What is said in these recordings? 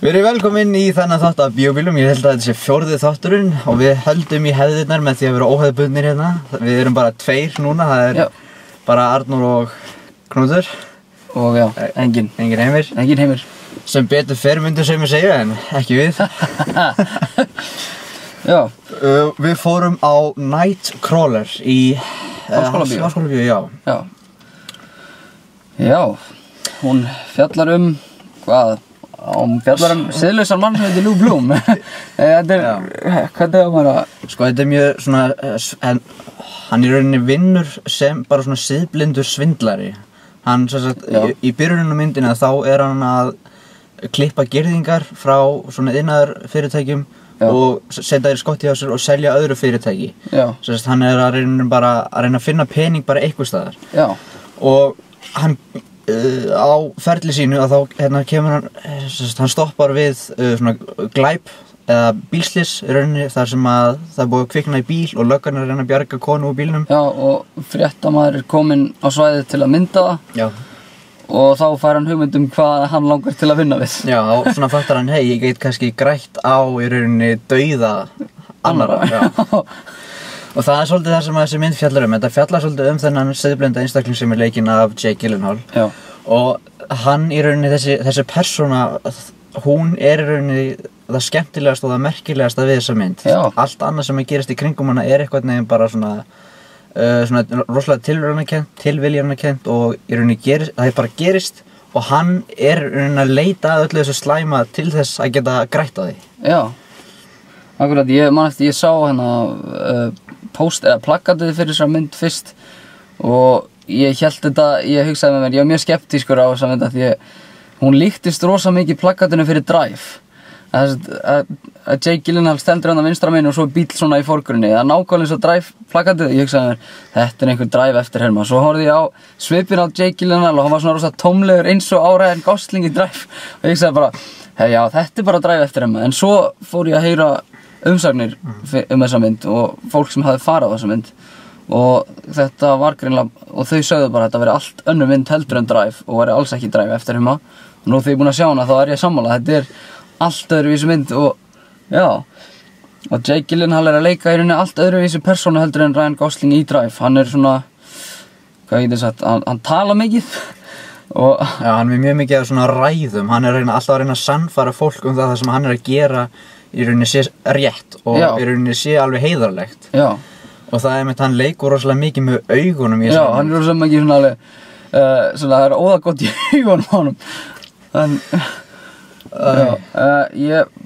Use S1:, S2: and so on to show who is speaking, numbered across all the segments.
S1: Verið velkomin í þennan þátt af Bíóbílum. Ég held að þetta sé 4. þátturinn og við höldum í hefðirnar með því að vera óhefðbundnir hérna. Við erum bara 2 núna, það er bara Arnór og Knútur.
S2: Og já, engin Heimir. Engin Heimir. Sem
S1: betur fer myndu sem ég segja, en ekki við.
S2: Já.
S1: Við fórum á Nightcrawler í Háskólabíó, já.
S2: Já, hún fjallar hvað? Hún fjallar siðlausan mann sem heitir Lou Bloom. Þetta hvernig það maður að...
S1: Sko, þetta mjög svona, hann í rauninni vinnur sem bara svona siðblindur svindlari. Hann, sem sagt, í byrjunum myndina þá hann að klippa girðingar frá svona iðnaðarfyrirtækjum og setja þær skotti á sér og selja öðru fyrirtæki. Sem sagt, hann að reyna að finna pening bara einhvers staðar.
S2: Já.
S1: Og hann... á ferli sínu að þá kemur hann stoppar við svona glæp eða bílslys í rauninni þar sem að það er búið að kvikna í bíl og löggan að reyna að bjarga konu úr bílnum.
S2: Já, og fréttamaður er kominn á svæðið til að mynda það.
S1: Já.
S2: Og þá fær hann hugmynd hvað hann langar til að vinna við.
S1: Já, og svona fattar hann, ég get kannski grætt á í rauninni dauða annarra. Já. Og það er svolítið það sem þessi mynd fjallar Þetta fjallar svolítið þennan siðblinda einstakling sem er leikinn af Jake Gyllenhaal.
S2: Já.
S1: Og hann í rauninni, þessi persóna, hún er í rauninni það skemmtilegast og það merkilegasta við þessa mynd.
S2: Já.
S1: Allt annað sem gerist í kringum hana er eitthvað neginn bara svona rosalega tilviljanarkennt og í rauninni það bara gerist og hann er í rauninni að leita að öllu þessu slæma til þess að geta grætt á því.
S2: Já. Akkurat, ég sá plakatið fyrir þessa mynd fyrst og ég hugsaði með mér, ég var mjög skeptískur á þessa mynd því hún líktist rosa mikið plakatinu fyrir Drive. Að Jake Gyllenhaal stendur hann á vinstra megin og svo bíll svona í forgrunni. Það nákvæmlega eins og Drive plakatið. Ég hugsaði með mér, þetta einhver Drive eftirherma. Svo horfði ég á svipinn á Jake Gyllenhaal og hann var svona rosa tómlegur eins og Ryan Gosling í Drive. Og ég hugsaði bara, já, þetta bara Drive eftirherma. En svo fór ég að heyra umsagnir þessa mynd og fólk sem hafði farið á þessa mynd og þetta var greinilega og þau sögðu bara að þetta veri allt önnur mynd heldur en Drive og veri alls ekki Drive eftir og nú þegar ég búin að sjá hana þá ég sammála þetta allt öðruvísi mynd og Jake Gyllenhaal að leika í rauninni allt öðruvísi persónu heldur en Ryan Gosling í Drive hann svona, hvað ég sagt, hann tala mikið og
S1: hann er mjög mikið af svona ræðum hann er alltaf að reyna að sannfæra fólk það sem hann er að gera í rauninni sé rétt og í rauninni sé alveg heiðarlegt.
S2: Já.
S1: Og það með hann leikur rosalega mikið með augunum í
S2: Já, hann er rosalega mikið svona alveg það er óðagott í augunum á honum.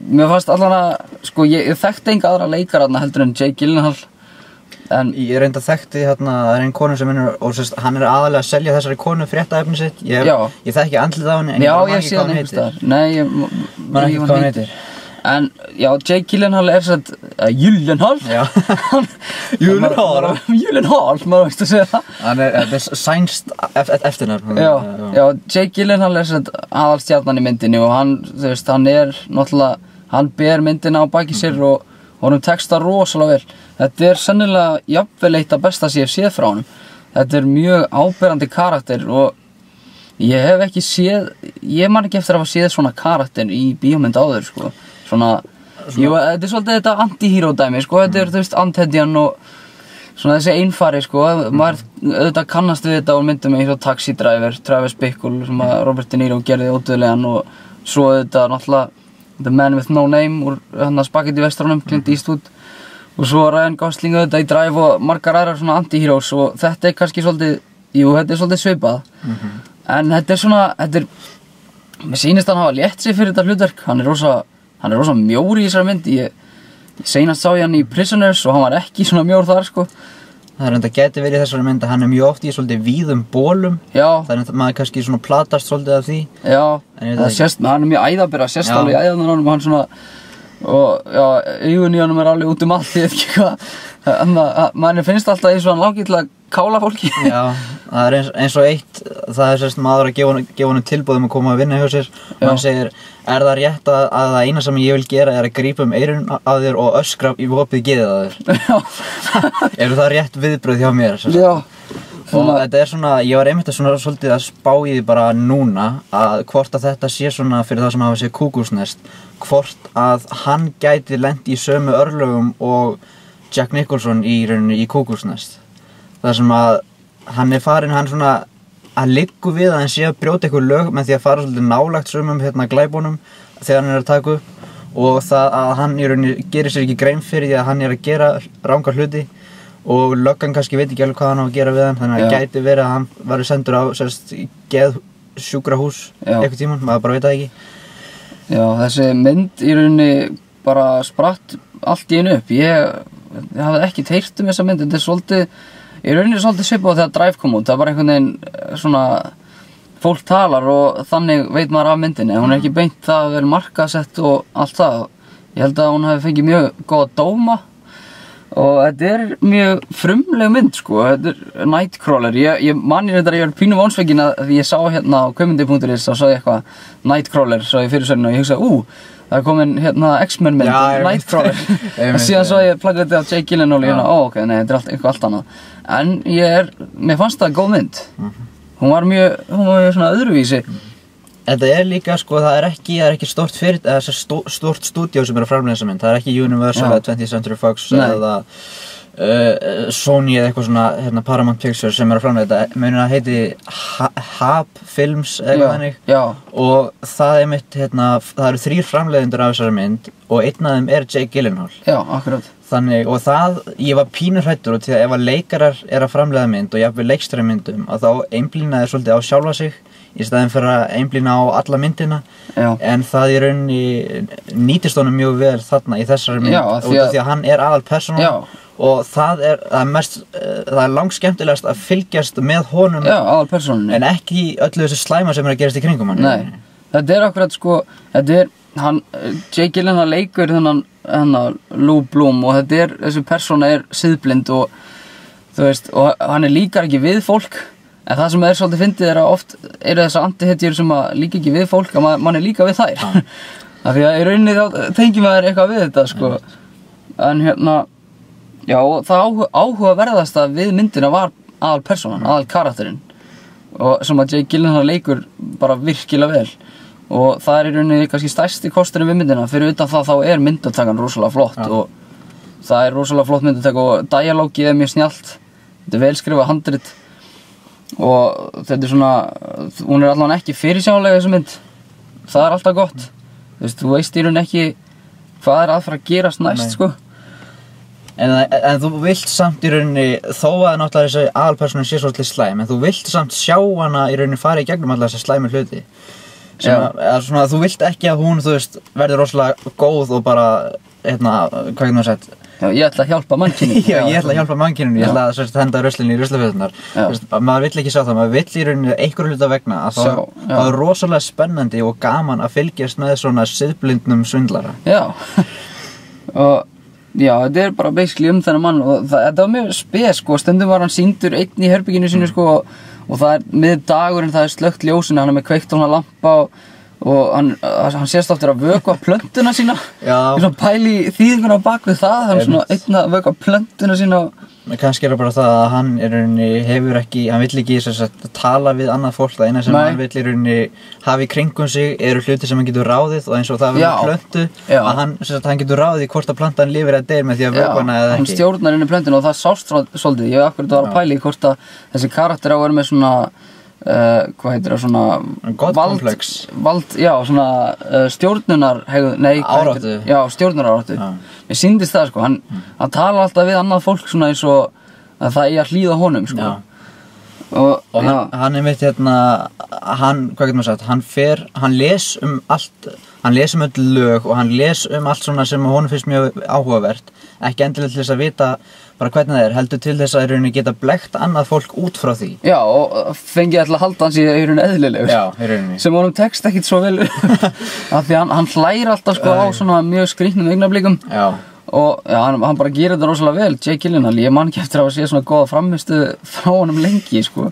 S2: Mér fannst allan að sko, ég þekkti enga aðra leikara heldur en Jake Gyllenhaal en
S1: ég reynda þekkti það er ein konu sem hann er aðalega að selja þessari konu fréttaefni sitt ég þekki andlitið á henni en
S2: ég sé hann einhvers staðar. Nei, ég
S1: man ekki hvað hann heitir.
S2: En já, Jake Gyllenhaal satt Gyllenhaal? Já. Gyllenhaal, maður veist að segja það.
S1: Þetta er sænskt eftirnafn.
S2: Já, Jake Gyllenhaal satt aðalstjarnan í myndinni og hann er náttúrulega, hann ber myndina á baki sér og honum tekst það rosalega vel. Þetta sennilega jafnvel eitt af besta sem ég hef séð frá honum. Þetta er mjög áberandi karakter og ég hef ekki séð, ég man ekki eftir að hafa séð svona karakter í bíómynd áður, sko. Jú, þetta er svolítið þetta anti-hero dæmi, sko, þetta er anti-hedjan og svona þessi einfari, sko, maður auðvitað kannast við þetta og myndum eins og Taxi Driver, Travis Bickle sem að Robert De Niro gerði ódöðlegan og svo auðvitað náttúrulega The Man with No Name úr Spaghetti Westernum, Clint Eastwood og svo Ryan Gosling auðvitað í Drive og margar aðrar svona anti-heroes og þetta er kannski svolítið, þetta er svolítið svipað en þetta er svona, mér sýnist hann hafa létt sig fyrir þetta hlutverk, hann er rosa mjór í þessari mynd ég seinast sá ég hann í Prisoners og hann var ekki svona mjór þar sko
S1: Það enda geti verið í þessari mynd að hann er mjög oft í svolítið víðum bólum þannig að maður kannski svona platast svolítið af því
S2: það sést, hann er mjög æðabera sést alveg í æðanar honum og hann svona og augun í honum er alveg út allt ég veit ekki hvað manni finnst alltaf eins og hann langi til að kála fólki
S1: það eins og eitt, það sérst maður að gefa honum tilboð að koma að vinna hjá sér og hann segir, það rétt að það eina sem ég vil gera að grípa eyrun á þér og öskra í opið geðið á þér það rétt viðbrögð hjá mér
S2: Já.
S1: Og þetta svona, ég var einmitt svolítið að spá í því bara núna að hvort að þetta sé svona fyrir það sem hafa séð Kúkúsnest hvort að hann gæti lent í sömu örlögum og Jack Nicholson í rauninni í Kúkúsnest þar sem að hann farin, hann svona hann liggur við að hann sé að brjóta eitthvað lög með því að fara svolítið nálagt sumum glæbunum þegar hann að taka upp og það að hann í rauninni gerir sér ekki grein fyrir því að hann að gera ranga hluti og löggan kannski veit ekki alveg hvað hann á að gera við hann þannig að gæti verið að hann væri sendur á geðsjúkrahús eitthvað tímann, maður bara veit það ekki.
S2: Já, þessi mynd í rauninni bara spratt allt í einu upp. Ég hafði ekkert heyrt þessa mynd, þetta svolítið í rauninni svolítið svipað þegar Drive kom út, það bara einhvern veginn svona fólk talar og þannig veit maður af myndinni, hún ekki beint það að vera markaðsett og allt það. Ég held að hún hafi fengið mjög góða dóma og þetta mjög frumleg mynd sko, þetta Nightcrawler, ég mani reyndar að ég var pínu vonsvegin að því ég sá hérna á kveimindi.is þá sá ég eitthvað Nightcrawler, sá ég fyrir sörinu og ég hugsaði, það er komin hérna X-Men mynd, Nightcrawler og síðan sá ég plaggatið af Jake Gyllenhaal og ég ok, nei, þetta eitthvað allt annað en mér fannst það góð mynd hún var mjög svona öðruvísi.
S1: Þetta líka sko, það ekki stórt stórt stúdíó sem að framleiða þessa mynd, það ekki Universal eða 20th Century Fox eða Sony eða eitthvað svona Paramount Pictures sem að framleiða þetta, munir að heiti Hab Films eða þannig og það mitt það eru 3 framleiðendur af þessari mynd og einn af þeim Jake Gyllenhaal.
S2: Já, akkurat.
S1: Þannig, og ég var pínur hræddur og til að ef að leikarar að framleiða mynd og jafnvel leikstjóri myndum að þá einblína þeir svolítið á sjálfa sig í staðinn fyrir að einblína á alla myndina en það í rauninni nýtist honum mjög vel þarna í þessari mynd út af því að hann aðalpersónan og það er langskemmtilegast að fylgjast með honum en ekki öllu þessu slæma sem að gerast í kringum hann.
S2: Nei, þetta akkurat sko, Jake Gyllenhaal leikur þennan Lou Bloom og þessi persóna siðblind og þú veist, og hann líkar ekki við fólk en það sem svolítið fyndið að oft eru þessar antihetjur sem að líka ekki við fólk að mann líka við þær af því að í rauninni þá tengjum maður eitthvað við þetta sko en já, það áhugaverðasta við myndina var aðalpersónan, aðalkarakterinn og sem að Jake Gyllenhaal leikur bara virkilega vel og það í rauninni kannski stærsti kosturinn við myndina fyrir utan það þá myndattakan rosalega flott og það rosalega flott myndataka og dialógið mjög snjallt, þetta vel skrifað handrit og þetta svona, hún allavega ekki fyrirsjáanlega þessu mynd það alltaf gott þú veist í rauninni ekki hvað að fara að gerast næst sko
S1: en þú vilt samt í rauninni þó að náttúrulega þessi aðalpersónan sé svolítið slæm en þú vilt samt sjá hana í rauninni fara í gegnum alla þessi slæmi hluti svona, þú vilt ekki að hún þú veist verður rosalega góð og bara hvað getur maður sagt
S2: Já, ég ætla að hjálpa mannkyninu.
S1: Já, ég ætla að hjálpa mannkyninu, ég ætla að henda ruslinu í ruslaföturnar. Maður vill ekki sjá það, maður vill í rauninni einhverju hluta vegna að það rosalega spennandi og gaman að fylgjast með svona siðblindnum svindlara.
S2: Já, og þetta bara basically þennan mann og þetta var mjög spes sko, stundum var hann sýndur einn í herberginu sínu sko og það með dagurinn, það slökkt ljósinu, hann með kveikt og lampa og hann sést aftur að vökva plöntuna sína svona pæli þýðinguna á bak við það hann svona einn að vökva plöntuna sína
S1: kannski það bara það að hann hefur ekki, hann vill ekki tala við annað fólk, það eina sem hann vill í rauninni hafa í kringum sig hluti sem hann getur ráðið og eins og það verður plöntu að hann getur ráðið hvort að plantan lifir eða deyr með því að vökva hana eða ekki
S2: hann stjórnar inn í plöntuna og það sást svolítið, ég akkurat var að pæli hvort að þessi karakter á að vera með svona hvað heitir það svona
S1: Godkomplex
S2: svona stjórnunar
S1: áráttu
S2: stjórnunaráráttu mér sýndist það sko, hann tala alltaf við annað fólk svona eins og að það að hlýða honum sko
S1: og hann mitt hann, hvað getur maður sagt, hann les allt hann les öll lög og hann les allt svona sem honum finnst mjög áhugavert ekki endilega til þess að vita bara hvernig það heldur til þess að í rauninni geta blekkt annað fólk út frá því
S2: Já, og fengið alltaf að halda hans í rauninni eðlilegur
S1: Já, í rauninni
S2: sem honum tekst ekkit svo vel af því hann hlægir alltaf sko á svona mjög skrýtnum augnablikum og já, hann bara gerir þetta rosalega vel, Jake Gyllenhaal. Ég man ekki eftir að sé svona góða frammistuð frá honum lengi, sko.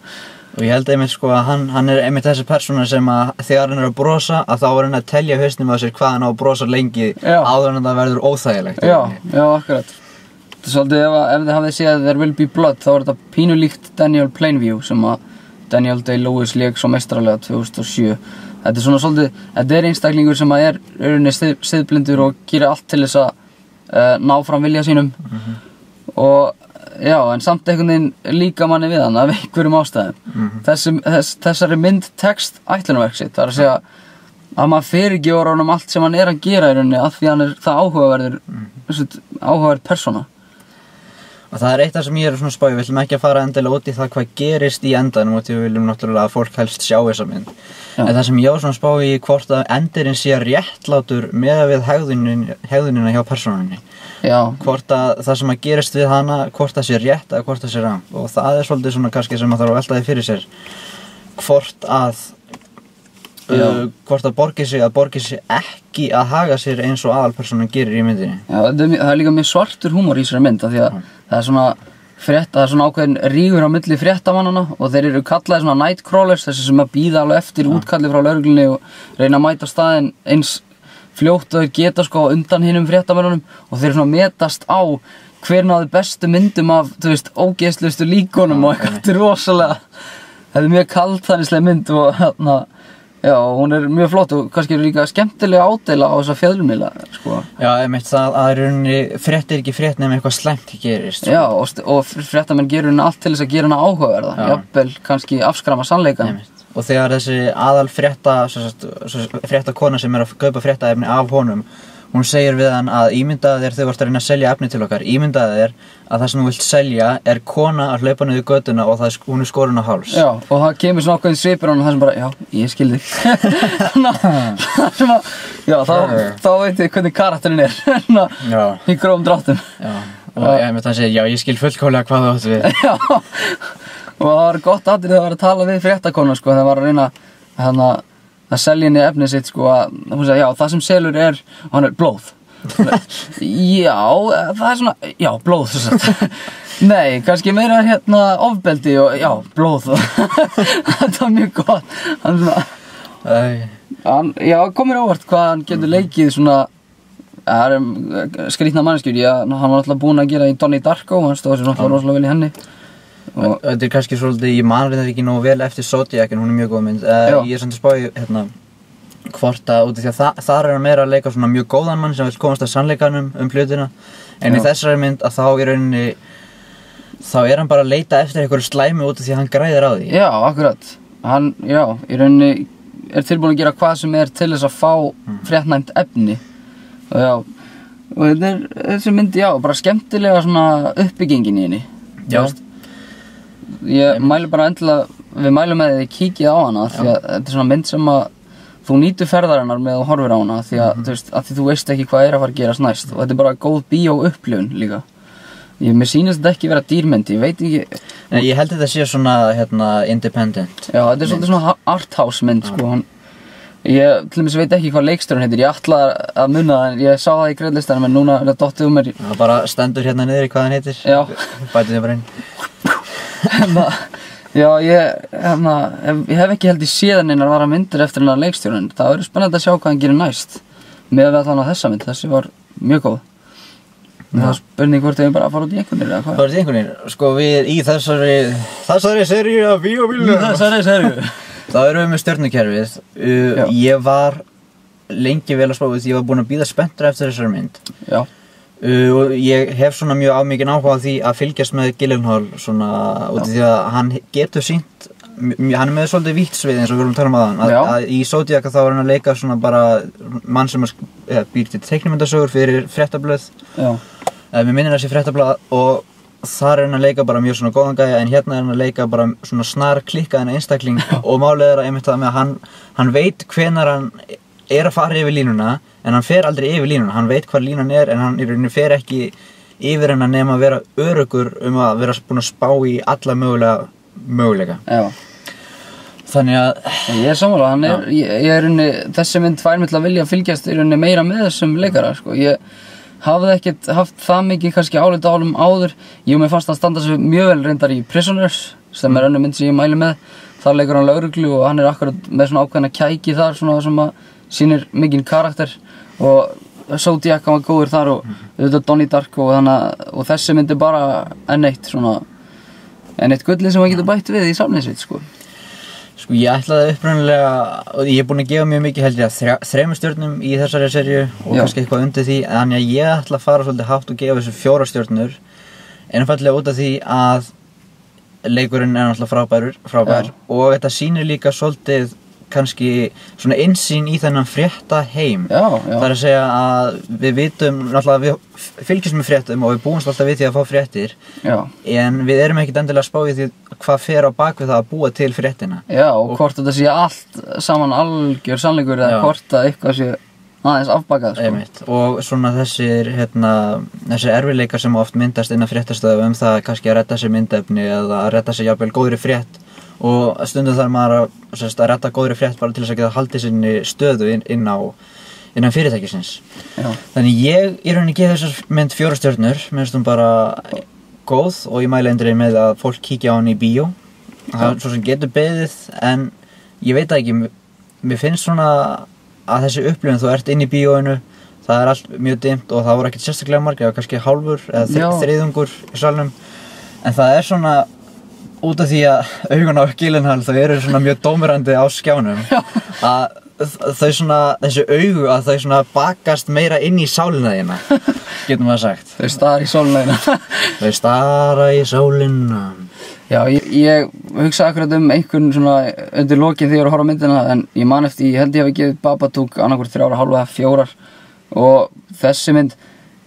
S1: Og ég held einmitt sko að hann einmitt þessi persóna sem að þegar hann að brosa að þá hann að telja hausnum á sér hvað hann á að brosa lengi áður en það verður óþægilegt.
S2: Já, akkurat. Þetta er svolítið ef þið hafið séð There Will Be Blood þá þetta pínu líkt Daniel Plainview sem að Daniel Day-Lewis lék svo meistaralega 2007. Þetta er svona svolítið, þetta einstaklingur sem að siðblindur og gerir allt til þess að ná fram vilja sínum og já, en samt einhvern veginn líka manni við hann af einhverjum ástæðum. Þessari mynd tekst ætlunarverk sitt, það er að segja að maður fyrirgefur honum allt sem hann er að gera í rauninni af því hann er það áhugaverð persóna.
S1: Og það er eitt af sem ég svona spá, við viljum ekki að fara endilega út í það hvað gerist í endanum og því við viljum náttúrulega að fólk helst sjá þessa mynd. En það sem ég var svona spá í hvort að endurinn sé réttlátur með við hegðunina hjá persónunni.
S2: Já.
S1: Hvort að það sem að gerist við hana, hvort það sé rétt eða hvort það sé rangt. Og það er svolítið svona kannski sem að þarf að velta því fyrir sér. Hvort að borgi sig ekki að haga sér eins og aðalpersonan gerir í myndinni.
S2: Já, það er líka mjög svartur húmor í þessari mynd af því að það er svona ákveðin rígur á milli fréttamannanna og þeir eru kallaði svona nightcrawlers, þessi sem að bíða alveg eftir útkalli frá lögreglunni og reyna að mæta staðinn eins fljótt og þeir geta sko undan hinum fréttamönnunum og þeir svona metast á hver náði bestu myndum af, þú veist, ógeðslustu líkonum og eitthvað, þetta er rosalega, þetta er mjög kaldhæðnisleg mynd og hérna, já, hún er mjög flott og kannski er líka skemmtilega ádeila á þessa fjölmiðla, sko.
S1: Já, einmitt það að rauninni fréttir ekki frétt nema eitthvað slæmt gerist.
S2: Já, og fréttamenn gerur henni allt til þess að gera henni áhugaverða, jafnvel kannski afskræma sannleikann.
S1: Einmitt. Og þegar þessi aðal fréttakona sem er að kaupa fréttaefni af honum, hún segir við hann að ímyndaðu þér þegar þú ert að reyna að selja efni til okkar, ímyndaðu þér að það sem þú vilt selja er kona að hlaupa niður götuna og hún er skorin á háls. Já,
S2: og það kemur svona ákveðin svipur á hann og það sem bara, já, ég skil þig. Já, þá veit ég hvernig karakterinn er í grófum dráttum.
S1: Já, og ég með það að segja, já, ég skil fullkomlega hvað þú átt við.
S2: Já, og það var gott aðrið að vera að tala við fréttakonu, sko, þegar var að reyna að selja henni efnið sitt, sko, að hún sagði, já, það sem selur er, hann er blóð. Já, það er svona, já, blóð, svo sagt. Nei, kannski meira ofbeldi og, já, blóð. Þetta var mjög gott. Hann svona, já, komir óvart hvað hann getur leikið svona, það er skrýtna manneskjur, hann var alltaf búinn að gera í Donnie Darko, hann stóð sér náttúrulega rosalega vel í henni.
S1: Þetta er kannski svolítið, ég man þetta ekki nógu vel eftir Zodiac en hún er mjög góð mynd. Ég er svona spáði hvort að út af því að þar er hann meira að leika svona mjög góðan mann sem vil komast að sannleikanum hlutina. En í þessari mynd að þá í rauninni, þá er hann bara að leita eftir einhverju slæmi út af því að hann græðir á því.
S2: Já, akkurat. Hann, já, í rauninni er tilbúinn að gera hvað sem er til þess að fá fréttnæmt efni. Og já, og þessi mynd, já, bara skemmtilega svona uppbyggingin í henni.
S1: Já.
S2: Ég mælu bara endilega, við mælum með þið kíkið á hana því að þetta er svona mynd sem að þú nýtur ferðarinnar með og horfir á hana því að þú veist ekki hvað er að fara að gerast næst og þetta er bara góð bíóupplifun líka. Mér sýnist þetta ekki vera dýrmynd, ég veit ekki.
S1: Nei, ég held þetta sé svona independent.
S2: Já, þetta er svolítið svona arthouse mynd, sko. Ég til dæmis veit ekki hvað leikstjórinn heitir, ég ætla að muna það en ég sá það í greiðlistanum en núna er það dottið mér.
S1: Það bara stendur hérna niður í hvað hann heitir.
S2: Já.
S1: Bætið þið bara inn.
S2: Já, ég hef ekki held í séðan einar vara myndir eftir hennar leikstjórinn. Það verður spennandi að sjá hvað hann gerir næst með að allan á þessa mynd, þessi var mjög góð. Það er spurning hvort við bara að fara út í einhvernir eða hvað?
S1: Fara út í einhvernir? Sko við í þessari seríu af bíóbílunum.
S2: Í þessari seríu.
S1: Þá erum við með stjörnukerfið. Ég var lengi vel að spá því ég var búinn að bíða spenntur eftir þessari mynd.
S2: Já.
S1: Og ég hef svona mjög mikinn áhuga á því að fylgjast með Gyllenhaal svona út því að hann getur sýnt, hann er með svolítið vítt svið eins og við vorum að tala um að í Zodiac þá er hann að leika svona bara mann sem býr til teiknimyndasögur fyrir fréttablöð. Já. Mér minnir þessi fréttablað og þar er hann að leika bara mjög svona góðan gæja en hérna er hann að leika bara svona snar klikkaðan einstakling og málið er að einmitt það með að hann veit hvenær hann er að fara yfir línuna en hann fer aldrei yfir línuna, hann veit hvað línan er en hann í rauninni fer ekki yfir hennar nema að vera öruggur að vera búinn að spá í alla möguleika.
S2: Já.
S1: Þannig að
S2: ég er sammála, hann er í rauninni, þessi mynd fær mig til að vilja fylgjast í rauninni meira með þessum leikara, sko. hafði ekkert haft það mikið kannski álit á honum áður. Mér fannst hann standa sig mjög vel reyndar í Prisoners, sem önnur mynd sem ég mæli með. Þar leikur hann lögreglu og hann akkurat með svona ákveðna kæki þar svona sem að sýnir mikinn karakter og Zodiac hann var góður þar og auðvitað Donnie Darko og þessi myndi bara enn eitt gullið sem maður getur bætt við í samnið sitt sko.
S1: Sko ég ætlaði upprunalega, og ég búinn að gefa mjög mikið held ég að 3 stjörnum í þessari seríu og kannski eitthvað undir því, þannig að ég ætla að fara svolítið hátt og gefa þessu 4 stjörnur, einfaldlega út af því að leikurinn náttúrulega frábær og þetta sýnir líka svolítið kannski svona innsýn í þennan frétta heim. Það er að segja að við vitum, náttúrulega við fylgjumst með fréttum og við búumst alltaf við því að fá fréttir, en við erum ekkert endilega að spá í því hvað fer á bak við það að búa til fréttina.
S2: Og hvort þetta sé allt saman algjör sannleikur eða hvort að eitthvað sé aðeins afbakað sko.
S1: Og svona þessir erfiðleikar sem oft myndast innan fréttastöðu það kannski að redda sér myndefni eða að redda sér jafnvel góðri frétt og stundum þarf maður að redda góðri frétt bara til þess að geta haldið sinni stöðu innan fyrirtækisins. Þannig ég í rauninni gefi þessar mynd 4 stjörnur, mér finnst hún bara góð og ég mæli eindregið með að fólk kíkja á hann í bíó. Það er svo sem getur beðið en ég veit ekki, mér finnst svona að þessi upplifun, þú ert inn í bíóinu, það er allt mjög dimmt og það voru ekkert sérstaklega margir, kannski hálfur eða þriðjungur í salnum, en það er svona út af því að augun á Gyllenhaal þau eru svona mjög dómurandi á skjánum að þau svona, þessi augu að þau svona bakast meira inn í sálina þína, getur maður sagt.
S2: Þau stara í sólina þína.
S1: Þau stara í sólina.
S2: Já, ég hugsa akkurat einhvern svona undir lokin þegar ég var að horfa á myndina en ég man eftir, ég held ég hafi gefið Babadook annarkvort 3,5 eða 4 og þessi mynd,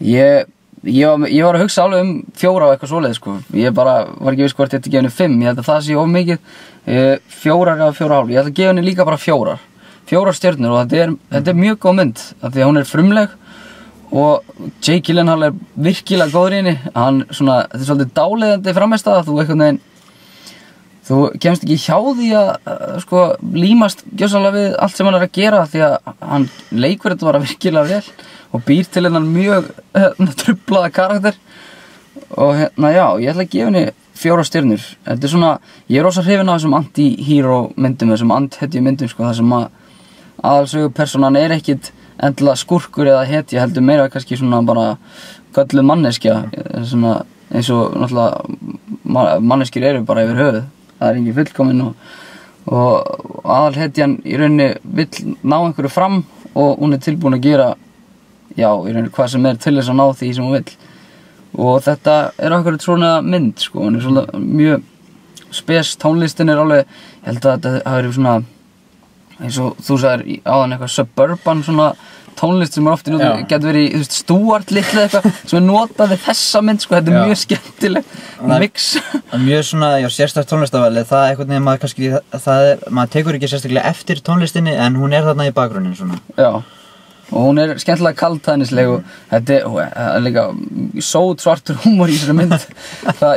S2: ég var að hugsa alveg 4 á eitthvað svoleið sko. Ég bara var ekki viss hvort ég ætti að gefa henni 5, ég held að það sé of mikið, 4 eða 4,5, ég ætla að gefa henni líka bara 4 stjörnur og þetta er mjög góð mynd, af því að hún er frumleg og Jake Gyllenhaal er virkilega góður í henni, þetta er svolítið dáleiðandi frammistaða, þú kemst ekki hjá því að límast gjörsamlega við allt sem hann er að gera því að hann leikur þetta bara virkilega vel og býr til hennan mjög truflaða karakter og ég ætla að gefa henni 4 stjörnur. Þetta er svona, ég er rosa hrifinn af þessum anti-hero myndum, þessum anti-hetju myndum þar sem að aðalsögupersonan er ekkit endilega skurkur eða hetja, heldur meira kannski svona bara gölluð manneskja svona, eins og náttúrulega manneskjur eru bara yfir höfuð, það er engin fullkominn og aðalhetjan í rauninni vill ná einhverju fram og hún er tilbúin að gera í rauninni hvað sem er til þess að ná því sem hún vill og þetta er okkur svona mynd sko, hún er svona mjög spes, tónlistin er alveg, ég held að þetta hafi verið svona eins og þú sagðir áðan eitthvað suburban svona tónlist sem er ofta getur verið Stuart litla eitthvað sem er notað við þessa mynd sko, þetta er mjög skemmtileg mix.
S1: Mjög svona, sérstakt tónlistavalið, það er eitthvað maður kannski, maður tekur ekki sérstaklega eftir tónlistinni en hún er þarna í bakgrunnin svona.
S2: Já, og hún er skemmtilega kaldhæðnisleg og þetta er líka sót svartur húmor í þessari mynd,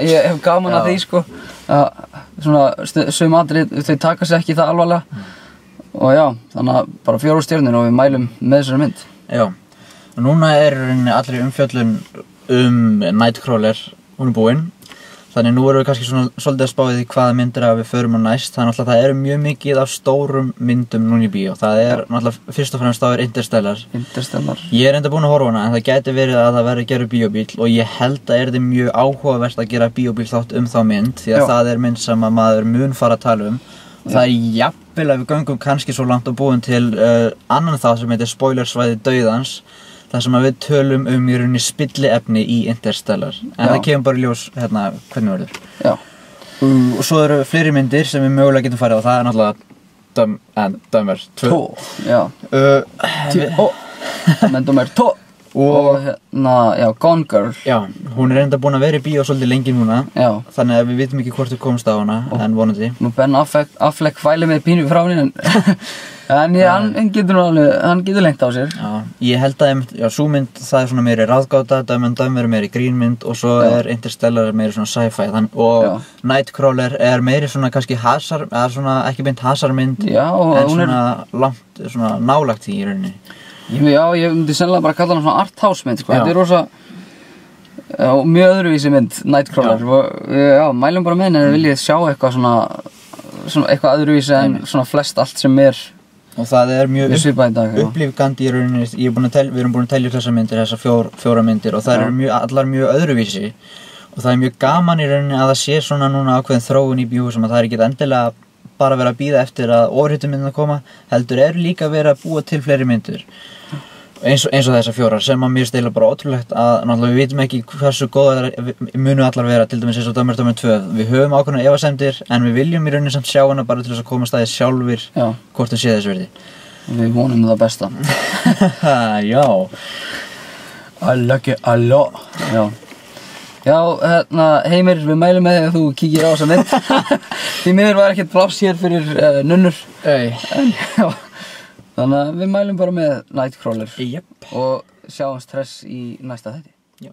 S2: ég hef gaman að því sko, svona sum atriði, þau taka sig ekki það alvarlega. Og þannig að bara 4 stjörnur og við mælum með þessari mynd.
S1: Já, og núna er allri umfjöllun Nightcrawler, hún er búin. Þannig nú erum við kannski svona svolítið að spá í því hvaða myndir að við förum á næst. Þannig að það eru mjög mikið af stórum myndum núna í bíó. Það er náttúrulega fyrst og fremst þá er Interstellar. Ég er enda búin að horfa hana en það gæti verið að það verði gerður bíóbíl og ég held að það mjög áhugavert að gera bíóbíl þátt þá mynd því að það er mynd sem að maður mun fara að tala Það er jafnvel að við göngum kannski svo langt og búin til annan þátt sem heitir Spoilersvæði dauðans þar sem að við tölum í rauninni spilliefni í Interstellar en það kemur bara í ljós hvernig verður. Og svo eru fleiri myndir sem við mögulega getum farið á, það er náttúrulega Dumber 2
S2: Dumber 2 og Gone Girl.
S1: Já, hún er enda búin að vera í bíó svolítið lengi núna þannig að við vitum ekki hvort við komumst á hana en vonandi.
S2: Nú Ben Affleck fælir með pínu frá henni en hann getur lengt á sér.
S1: Já, ég held að sú mynd það er svona meiri ráðgáta, Dumber er meiri grínmynd og svo er Interstellar meiri svona sci-fi og Nightcrawler er meiri svona kannski hasar, eða svona ekki beint hasarmynd en svona langt, svona nálagt í rauninni.
S2: Já, ég myndi sennilega bara kalla hana svona arthouse mynd, sko.
S1: Já.
S2: Þetta rosa mjög öðruvísi mynd, Nightcrawler. Já, mælum bara með henni, viljið sjá eitthvað svona eitthvað öðruvísi en svona flest allt sem
S1: og það mjög
S2: svipað í dag.
S1: upplífgandi í rauninni. Við erum búin að telja þessar myndir, þessar fjóra myndir og það allar mjög öðruvísi og það mjög gaman í rauninni að það sé svona núna ákveðin þróun í bíóhúsum að það ekki endilega bara verið að bíða eftir að ofurhetjumyndin að koma, heldur líka verið að búa til fleiri myndir eins og þessar fjórar sem að mér stila bara ótrúlegt að náttúrulega við vitum ekki hversu góðar munu allar vera, til dæmis eins og Dumber 2. Við höfum ákveðnar efasemdir en við viljum í rauninni samt sjá hana bara til þess að koma staðið sjálfir hvort sé þess verði.
S2: Við vonum það besta.
S1: Já.
S2: I like it a lot. Já, Heimir, við mælum með þig að þú kíkir á þessa mynd. Því miður var ekkert pláss hér fyrir nunnur. Þannig að við mælum bara með Nightcrawler.
S1: Yep.
S2: Og sjáumst hress í næsta þætti.
S1: Já.